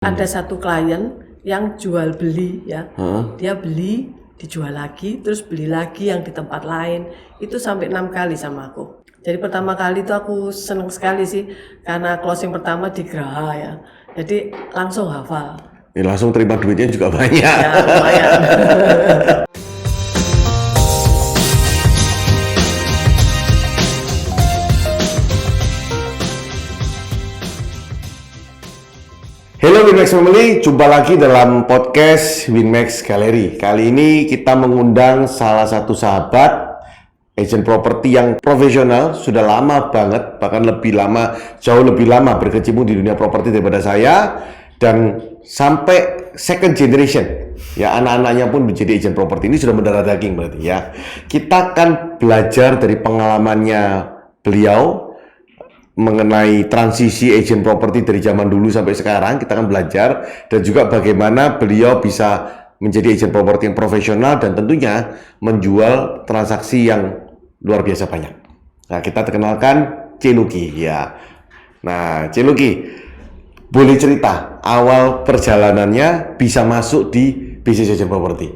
Ada satu klien yang jual beli ya, dia beli, dijual lagi, terus beli lagi yang di tempat lain, itu sampai 6 kali sama aku. Jadi pertama kali itu aku seneng sekali sih, karena closing pertama di Graha ya, jadi langsung hafal. Ya, langsung terima duitnya juga banyak. Ya lumayan. Hello Winmax Family, jumpa lagi dalam podcast Winmax Gallery. Kali ini kita mengundang salah satu sahabat agent properti yang profesional, sudah lama banget, bahkan lebih lama, jauh lebih lama berkecimpung di dunia properti daripada saya, dan sampai second generation, ya anak-anaknya pun menjadi agent properti. Ini sudah mendarah daging berarti ya. Kita akan belajar dari pengalamannya beliau mengenai transisi agent properti dari zaman dulu sampai sekarang. Kita akan belajar, dan juga bagaimana beliau bisa menjadi agent properti yang profesional dan tentunya menjual transaksi yang luar biasa banyak. Nah, kita kenalkan Celuki ya. Nah, Celuki, boleh cerita awal perjalanannya bisa masuk di bisnis agent properti?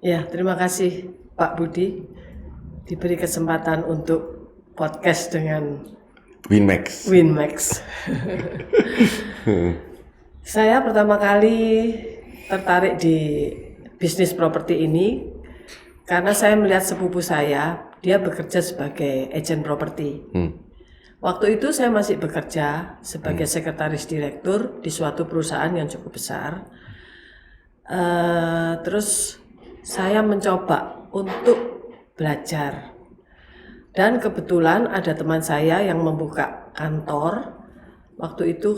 Ya, terima kasih Pak Budi diberi kesempatan untuk podcast dengan Winmax. Saya pertama kali tertarik di bisnis properti ini karena saya melihat sepupu saya, dia bekerja sebagai agent properti. Waktu itu saya masih bekerja sebagai sekretaris direktur di suatu perusahaan yang cukup besar. Terus saya mencoba untuk belajar. Dan kebetulan ada teman saya yang membuka kantor. Waktu itu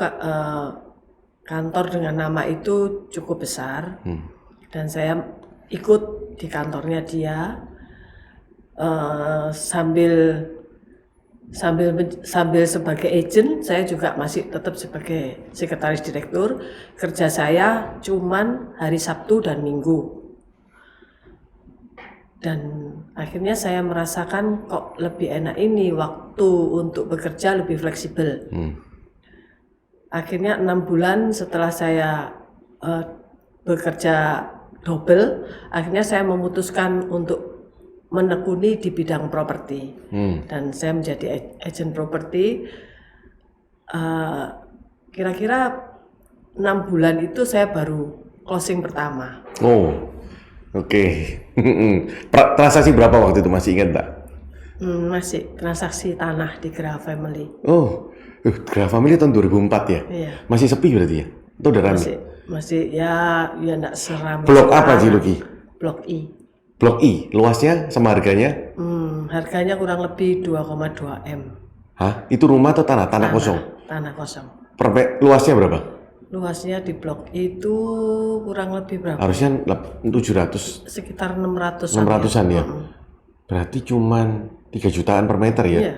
kantor dengan nama itu cukup besar. Dan saya ikut di kantornya dia sambil sebagai agent. Saya juga masih tetap sebagai sekretaris direktur. Kerja saya cuman hari Sabtu dan Minggu. Dan akhirnya saya merasakan kok lebih enak ini, waktu untuk bekerja lebih fleksibel. Akhirnya 6 bulan setelah saya bekerja double, akhirnya saya memutuskan untuk menekuni di bidang properti. Dan saya menjadi agent properti. Kira-kira 6 bulan itu saya baru closing pertama. Oh. Oke. Transaksi berapa waktu itu, masih ingat tak? Masih, transaksi tanah di Graha Family. Oh, Graha Family tahun 2004 ya? Iya. Masih sepi berarti ya? Itu udah rame? Masih ya enggak seramai. Blok apa sih, Luki? Blok I. Blok I, luasnya sama harganya? Harganya kurang lebih 2,2 M. Hah? Itu rumah atau tanah? Tanah kosong? Tanah kosong. Luasnya berapa? Luasnya di blok itu kurang lebih berapa? Harusnya 700. Sekitar 600-an. 600-an ya? Berarti cuman 3 jutaan per meter ya? Iya.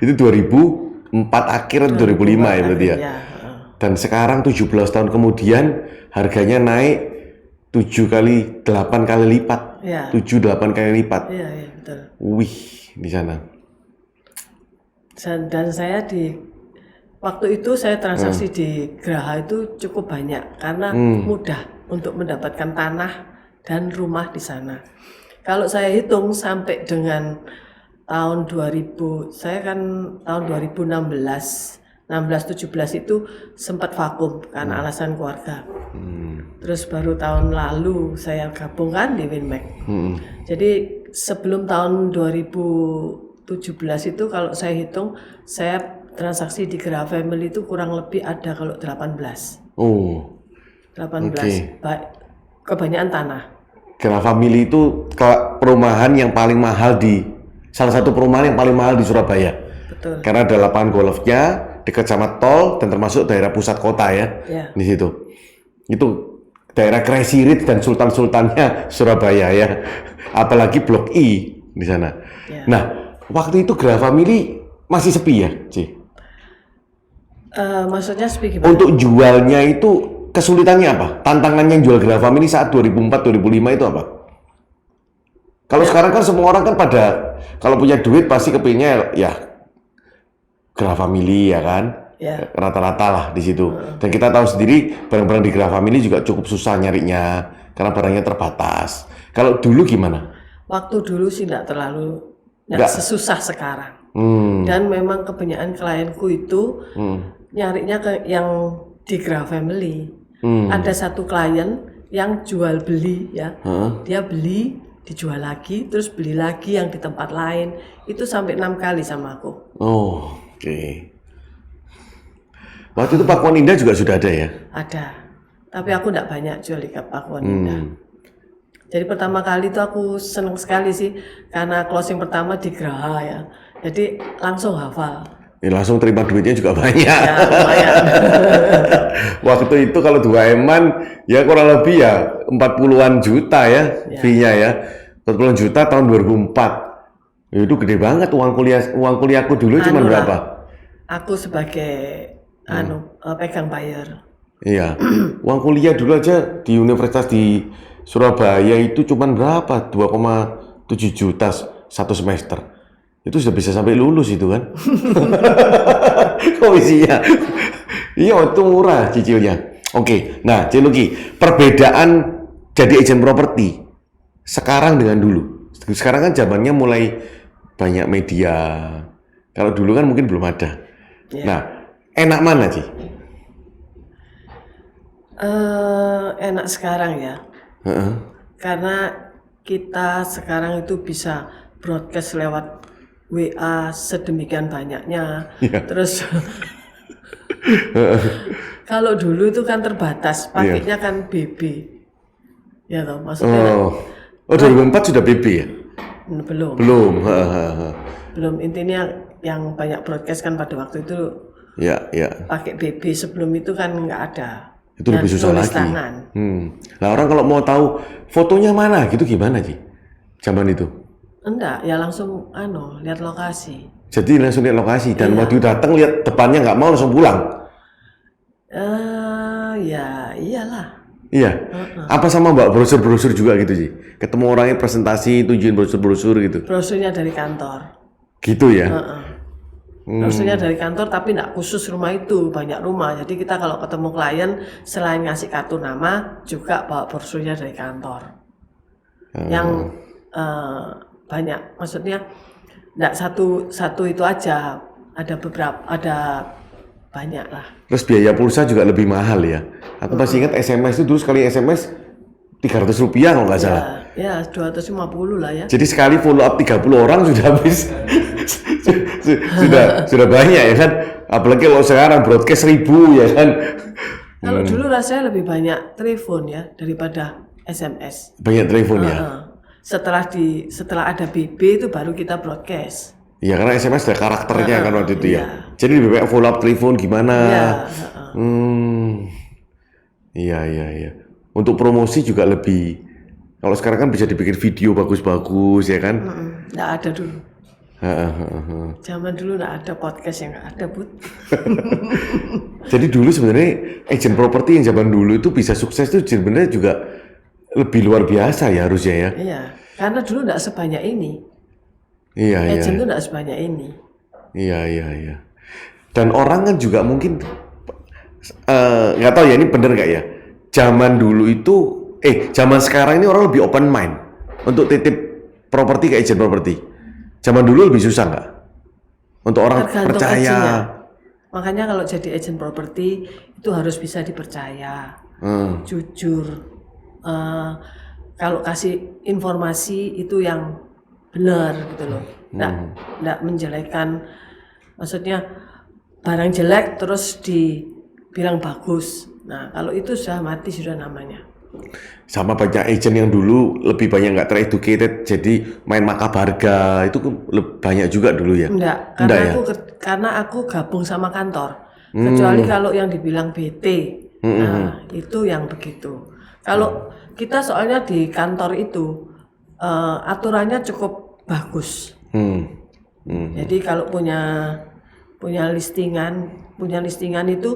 Itu 2004 akhir atau 2005 ya berarti ya? Iya. Dan sekarang 17 tahun kemudian harganya naik 7 kali 8 kali lipat. Iya. 7-8 kali lipat. Iya, betul. Wih, di sana. Dan saya waktu itu saya transaksi di Graha itu cukup banyak karena mudah untuk mendapatkan tanah dan rumah di sana. Kalau saya hitung sampai dengan tahun 2000, saya kan tahun 2016, 16-17 itu sempat vakum karena alasan keluarga. Terus baru tahun lalu saya gabungkan di Winmax. Jadi sebelum tahun 2017 itu kalau saya hitung, saya transaksi di Graha Family itu kurang lebih ada kalau 18. Oh. 18. Okay. Kebanyakan tanah. Graha Family itu perumahan yang paling mahal salah satu perumahan yang paling mahal di Surabaya. Betul. Karena ada lapangan golfnya, dekat sama tol, dan termasuk daerah pusat kota ya. Di situ. Itu daerah Crazy Rich dan sultan-sultannya Surabaya ya. Apalagi blok I di sana. Ya. Nah, waktu itu Graha Family masih sepi ya, Ci? Maksudnya sepi gimana? Untuk jualnya itu kesulitannya apa? Tantangannya jual Graha Family saat 2004-2005 itu apa? Kalau sekarang kan semua orang kan pada kalau punya duit pasti kepinginnya ya Graha Family ya kan? Ya. Rata-rata lah di situ. Dan kita tahu sendiri barang-barang di Graha Family juga cukup susah nyarinya karena barangnya terbatas. Kalau dulu gimana? Waktu dulu sih nggak sesusah sekarang. Dan memang kebanyakan klienku itu nyarinya ke yang di Graha Family. Ada satu klien yang jual beli ya, dia beli dijual lagi, terus beli lagi yang di tempat lain. Itu sampai 6 kali sama aku. Oh, oke. Waktu itu Pakuan Indah juga sudah ada ya? Ada, tapi aku nggak banyak jual di Pakuan Indah. Jadi pertama kali itu aku seneng sekali sih, karena closing pertama di Graha ya. Jadi langsung hafal. Ya, langsung terima duitnya juga banyak. Ya, lumayan. Waktu itu kalau 2 eman ya kurang lebih ya 40-an juta ya, fee-nya ya. 40 juta tahun 2004. Ya, itu gede banget uang kuliahku dulu cuma berapa? Aku sebagai pegang bayar. Iya. Uang kuliah dulu aja di universitas di Surabaya itu cuma berapa? 2,7 juta satu semester. Itu sudah bisa sampai lulus itu kan. Komisinya. Iya, itu murah cicilnya. Oke, nah Ciluki, perbedaan jadi agen properti sekarang dengan dulu. Sekarang kan zamannya mulai banyak media. Kalau dulu kan mungkin belum ada. Yeah. Nah, enak mana Ci? Enak sekarang ya. Karena kita sekarang itu bisa broadcast lewat WA sedemikian banyaknya. Yeah. Terus kalau dulu itu kan terbatas, paketnya kan BB. Ya toh, maksudnya. Oh, 2004 sudah BB ya? Belum. Belum, intinya yang banyak broadcast kan pada waktu itu. Ya. Pakai BB, sebelum itu kan nggak ada. Itu lebih susah lagi. Nah, orang kalau mau tahu fotonya mana gitu gimana Ci? Zaman itu? Enggak, ya langsung lihat lokasi. Jadi langsung lihat lokasi dan waktu datang lihat depannya nggak mau langsung pulang. Ya iyalah. Iya. Apa sama Mbak brosur-brosur juga gitu sih? Ketemu orangnya presentasi, tujuin brosur-brosur gitu. Brosurnya dari kantor. Gitu ya? Brosurnya dari kantor tapi nggak khusus rumah itu, banyak rumah. Jadi kita kalau ketemu klien selain ngasih kartu nama juga bawa brosurnya dari kantor. Yang banyak, maksudnya nggak satu itu aja, ada banyak lah. Terus biaya pulsa juga lebih mahal ya. Aku masih ingat SMS itu dulu sekali SMS 300 rupiah kalau nggak salah. Ya 250 lah ya. Jadi sekali follow up 30 orang sudah habis. sudah banyak ya kan. Apalagi kalau sekarang broadcast 1000 ya kan. Kalau dulu rasanya lebih banyak telepon ya daripada SMS. Banyak telepon ya. Setelah ada BB itu baru kita broadcast. Iya, karena SMS ada karakternya kan waktu itu ya. Jadi lebih banyak follow up telepon gimana. Iya. Untuk promosi juga lebih. Kalau sekarang kan bisa dibikin video bagus-bagus ya kan. Nggak ada dulu. Zaman dulu nggak ada podcast yang nggak ada, Bud. Jadi dulu sebenarnya agent properti yang zaman dulu itu bisa sukses itu sebenarnya juga lebih luar biasa ya harusnya ya. Iya, karena dulu nggak sebanyak ini. Iya. Agent itu nggak sebanyak ini. Iya. Dan orang kan juga mungkin nggak tahu ya ini bener nggak ya. Zaman dulu itu, zaman sekarang ini orang lebih open mind untuk titip properti ke agent properti. Zaman dulu lebih susah nggak? Untuk orang tergantung percaya. Agennya. Makanya kalau jadi agent properti itu harus bisa dipercaya, jujur. Kalau kasih informasi itu yang benar gitu loh. Nggak menjelekkan, maksudnya barang jelek terus dibilang bagus. Nah kalau itu sudah mati sudah namanya. Sama banyak agent yang dulu lebih banyak nggak tereducated, jadi main makap harga itu banyak juga dulu ya. Karena aku gabung sama kantor. Kecuali kalau yang dibilang BT, nah itu yang begitu. Kalau kita soalnya di kantor itu aturannya cukup bagus. Jadi kalau punya listingan itu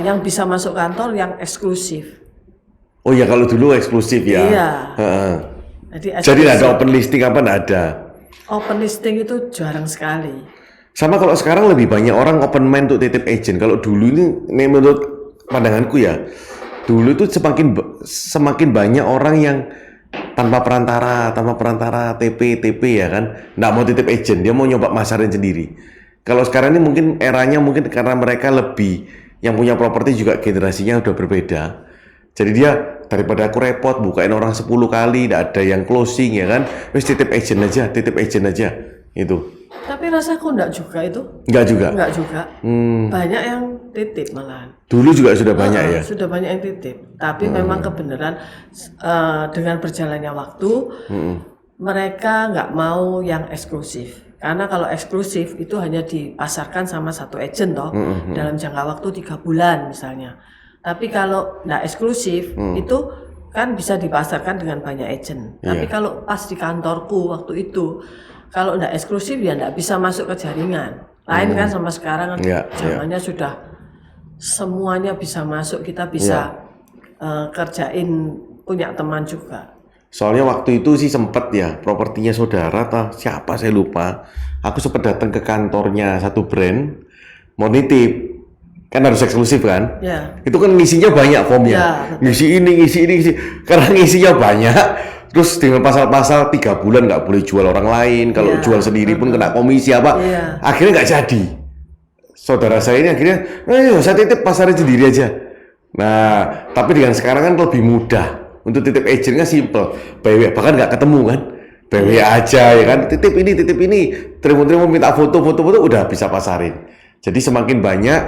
yang bisa masuk kantor yang eksklusif. Oh ya kalau dulu eksklusif ya. Iya. Jadi ada open listing apa nggak ada? Open listing itu jarang sekali. Sama kalau sekarang lebih banyak orang open mind untuk titip agent. Kalau dulu ini menurut pandanganku ya, dulu itu semakin banyak orang yang tanpa perantara TP ya kan, nggak mau titip agent, dia mau nyoba masarin sendiri. Kalau sekarang ini mungkin eranya mungkin karena mereka lebih yang punya properti juga generasinya udah berbeda. Jadi dia daripada aku repot bukain orang 10 kali, tidak ada yang closing ya kan, wis titip agent aja itu. Tapi rasaku enggak juga itu. Enggak juga. Banyak yang titip malahan. Dulu juga sudah banyak ya. Sudah banyak yang titip. Tapi memang kebenaran dengan berjalannya waktu mereka nggak mau yang eksklusif. Karena kalau eksklusif itu hanya dipasarkan sama satu agent toh dalam jangka waktu 3 bulan misalnya. Tapi kalau nggak eksklusif itu kan bisa dipasarkan dengan banyak agent. Tapi kalau pas di kantorku waktu itu, kalau nggak eksklusif ya nggak bisa masuk ke jaringan. Lain kan sama sekarang kan zamannya sudah semuanya bisa masuk, kita bisa kerjain punya teman juga. Soalnya waktu itu sih sempet ya, propertinya saudara atau siapa saya lupa. Aku sempat datang ke kantornya satu brand, mau nitip. Kan harus eksklusif kan? Ya. Itu kan ngisinya banyak formnya. Ngisi ini. Karena ngisinya banyak, terus dengan pasal-pasal 3 bulan nggak boleh jual orang lain. Kalau jual sendiri pun kena komisi apa. Akhirnya nggak jadi. Saudara saya ini akhirnya, saya titip pasarin sendiri aja. Nah, tapi dengan sekarang kan lebih mudah. Untuk titip agentnya simple, BW bahkan nggak ketemu kan, BW aja ya kan, titip ini, terima minta foto udah bisa pasarin. Jadi semakin banyak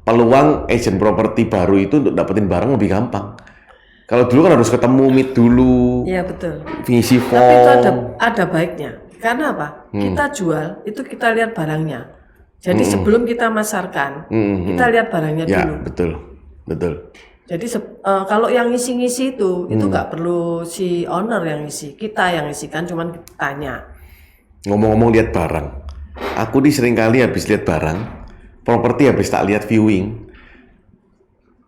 peluang agent properti baru itu untuk dapetin barang lebih gampang. Kalau dulu kan harus ketemu, meet dulu. Iya betul. Ngisi form. Tapi itu ada baiknya. Karena apa? Kita jual itu kita lihat barangnya. Jadi sebelum kita masarkan, kita lihat barangnya dulu. Ya betul. Jadi kalau yang ngisi-ngisi itu nggak perlu si owner yang ngisi, kita yang ngisikan, cuman kita tanya. Ngomong-ngomong lihat barang, aku seringkali habis lihat barang, properti habis tak lihat viewing,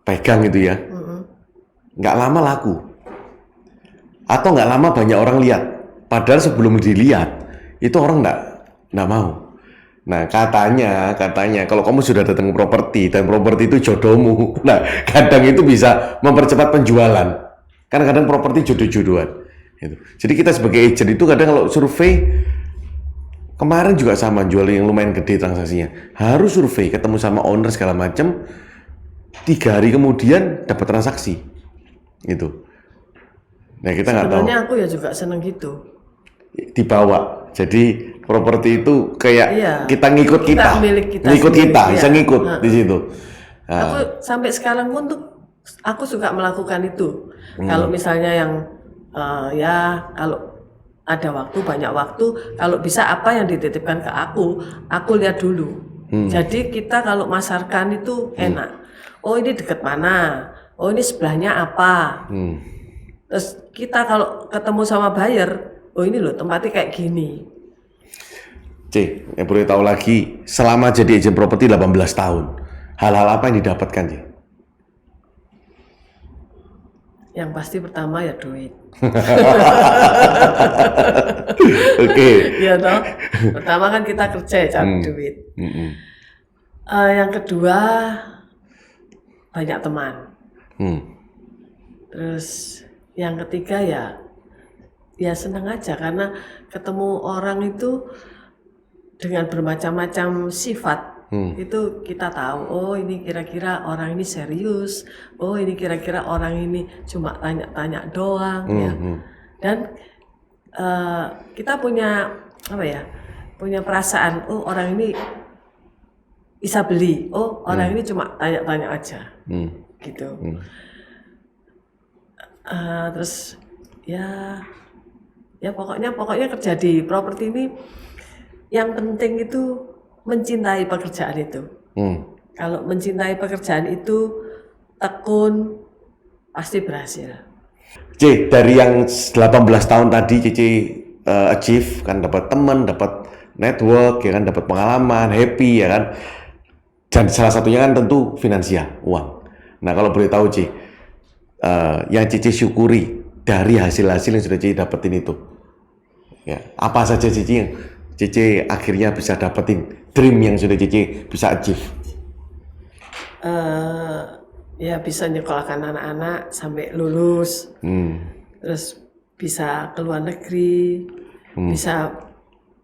pegang gitu ya, nggak lama laku, atau nggak lama banyak orang lihat, padahal sebelum dilihat itu orang nggak mau. Nah katanya kalau kamu sudah datang ke properti dan properti itu jodohmu, nah kadang itu bisa mempercepat penjualan. Karena kadang properti jodoh-jodohan. Gitu. Jadi kita sebagai agent itu kadang kalau survei, kemarin juga sama jual yang lumayan gede transaksinya, harus survei ketemu sama owner segala macam, 3 hari kemudian dapat transaksi, gitu. Nah kita nggak tahu. Sebenarnya aku ya juga seneng gitu. Dibawa, jadi properti itu kayak kita ngikut kita bisa ngikut di situ. Aku sampai sekarang pun tuh aku suka melakukan itu. Kalau misalnya yang kalau ada waktu, banyak waktu, kalau bisa apa yang dititipkan ke aku lihat dulu. Jadi kita kalau masarkan itu enak. Oh ini dekat mana? Oh ini sebelahnya apa? Terus kita kalau ketemu sama buyer, oh ini loh tempatnya kayak gini. Yang boleh tahu lagi, selama jadi agent properti 18 tahun, hal-hal apa yang didapatkan, Ci? Yang pasti pertama ya duit. Oke. Iya toh. Pertama kan kita kerja cari duit. Yang kedua banyak teman. Terus yang ketiga ya senang aja karena ketemu orang itu dengan bermacam-macam sifat. Itu kita tahu, oh ini kira-kira orang ini serius, oh ini kira-kira orang ini cuma tanya-tanya doang ya. Dan kita punya punya perasaan, oh orang ini bisa beli, oh orang ini cuma tanya-tanya aja, gitu. Terus ya pokoknya kerja di properti ini yang penting itu mencintai pekerjaan itu. Kalau mencintai pekerjaan itu tekun pasti berhasil. Dari yang 18 tahun tadi Cici achieve kan, dapat teman, dapat network ya kan, dapat pengalaman, happy ya kan. Dan salah satunya kan tentu finansial, uang. Nah kalau boleh tahu Cici, yang Cici syukuri dari hasil-hasil yang sudah Cici dapetin itu, ya apa saja Cici yang Cece akhirnya bisa dapetin dream yang sudah Cece bisa achieve? Ya bisa nyekolahkan anak-anak sampai lulus, terus bisa ke luar negeri, bisa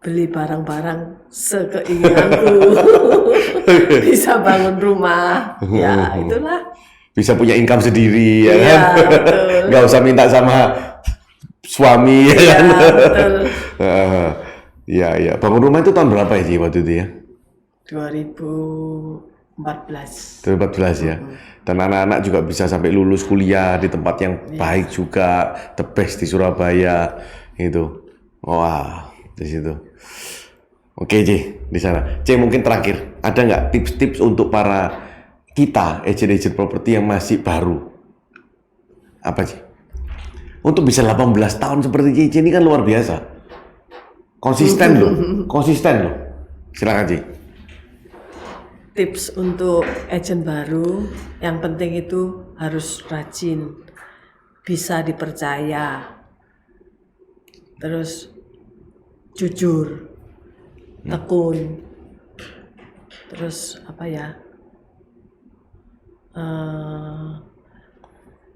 beli barang-barang sekeinginanku, bisa bangun rumah, ya itulah. Bisa punya income sendiri ya Iya, kan? betul. Nggak usah minta sama suami ya Iya, kan? betul. Iya. Bangun rumah itu tahun berapa ya Ci waktu itu ya? 2014. 2014 ya. Dan anak-anak juga bisa sampai lulus kuliah di tempat yang baik juga, the best di Surabaya itu. Wah, di situ. Oke, C, di sana. C, mungkin terakhir, ada nggak tips-tips untuk para kita, agent-agent properti yang masih baru? Apa, C? Untuk bisa 18 tahun seperti C ini kan luar biasa. Konsisten loh. Silakan, C. Tips untuk agent baru, yang penting itu harus rajin, bisa dipercaya, terus jujur, tekun, terus apa ya,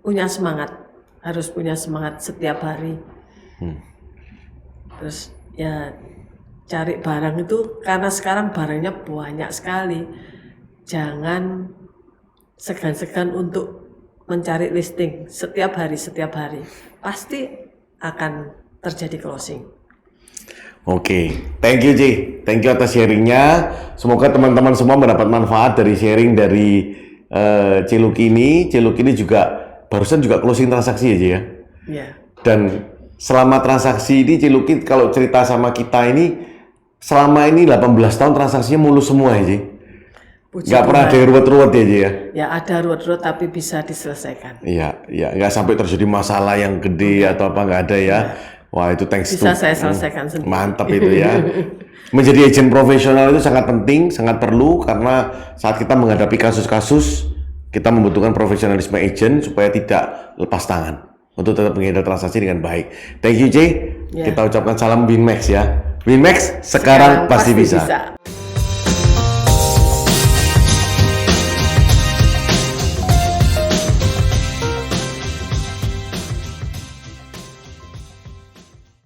punya semangat, harus punya semangat setiap hari. Terus ya cari barang itu, karena sekarang barangnya banyak sekali, jangan segan-segan untuk mencari listing setiap hari, pasti akan terjadi closing. Oke, thank you Ci, thank you atas sharingnya. Semoga teman-teman semua mendapat manfaat dari sharing dari Ciluki ini. Ciluki ini juga barusan juga closing transaksi ya Ci ya. Iya. Dan selama transaksi ini Ciluki kalau cerita sama kita ini selama ini 18 tahun transaksinya mulus semua ya Ci. Nggak pernah ada ruwet-ruwet ya Ci ya? Ya ada ruwet-ruwet tapi bisa diselesaikan. Iya, nggak sampai terjadi masalah yang gede atau apa, nggak ada ya. Wah itu thanks Bisa saya selesaikan sendiri. Mantap itu ya. Menjadi agent profesional itu sangat penting, sangat perlu karena saat kita menghadapi kasus-kasus kita membutuhkan profesionalisme agent supaya tidak lepas tangan untuk tetap menghandle transaksi dengan baik. Thank you C. Kita ucapkan salam Winmax ya. Winmax sekarang pasti bisa.